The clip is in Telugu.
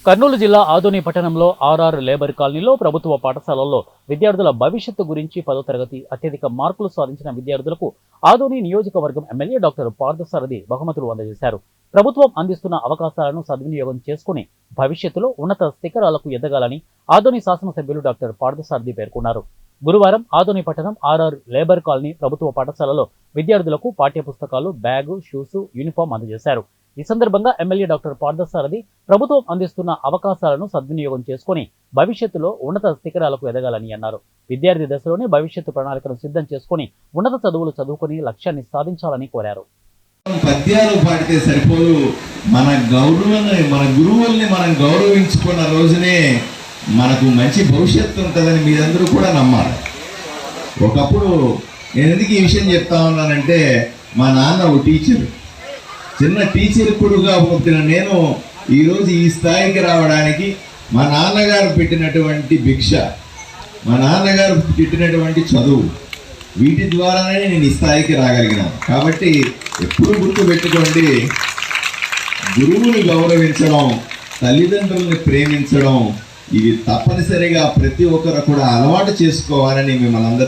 కర్నూలు జిల్లా ఆదోని పట్టణంలో ఆర్ఆర్ లేబర్ కాలనీలో ప్రభుత్వ పాఠశాలల్లో విద్యార్థుల భవిష్యత్తు గురించి 10వ తరగతి అత్యధిక మార్కులు సాధించిన విద్యార్థులకు ఆదోని నియోజకవర్గం ఎమ్మెల్యే డాక్టర్ పార్థసారథి బహుమతులు అందజేశారు. ప్రభుత్వం అందిస్తున్న అవకాశాలను సద్వినియోగం చేసుకుని భవిష్యత్తులో ఉన్నత శిఖరాలకు ఎదగాలని ఆదోని శాసనసభ్యులు డాక్టర్ పార్థసారథి పేర్కొన్నారు. గురువారం ఆదోని పట్టణం ఆర్ఆర్ లేబర్ కాలనీ ప్రభుత్వ పాఠశాలలో విద్యార్థులకు పాఠ్యపుస్తకాలు, బ్యాగు, షూస్, యూనిఫామ్ అందజేశారు. ఈ సందర్భంగా ఎమ్మెల్యే డాక్టర్ పార్థసారథి ప్రభుత్వం అందిస్తున్న అవకాశాలను సద్వినియోగం చేసుకుని భవిష్యత్తులో ఉన్నత శిఖరాలకు ఎదగాలని అన్నారు. విద్యార్థి దశలోనే భవిష్యత్తు ప్రణాళికను సిద్ధం చేసుకుని ఉన్నత చదువులు చదువుకుని లక్ష్యాన్ని సాధించాలని కోరారు. పద్యాలు పాడితే సరిపోదు, మన గురువుల్ని మనం గౌరవించుకున్న రోజునే మనకు మంచి భవిష్యత్తు ఉంటుందని మీరందరూ కూడా నమ్మాలి. ఒకప్పుడు నేను ఎందుకు ఈ విషయం చెప్తా ఉన్నానంటే, మా నాన్న ఒక టీచర్, చిన్న టీచర్ కొడుగా పుట్టిన నేను ఈరోజు ఈ స్థాయికి రావడానికి మా నాన్నగారు పెట్టినటువంటి భిక్ష, మా నాన్నగారు పెట్టినటువంటి చదువు, వీటి ద్వారానే నేను ఈ స్థాయికి రాగలిగినాను. కాబట్టి ఎప్పుడు గుర్తుపెట్టుకోండి, గురువుని గౌరవించడం, తల్లిదండ్రుల్ని ప్రేమించడం, ఇవి తప్పనిసరిగా ప్రతి ఒక్కరు కూడా అలవాటు చేసుకోవాలని మిమ్మల్ని అందరినీ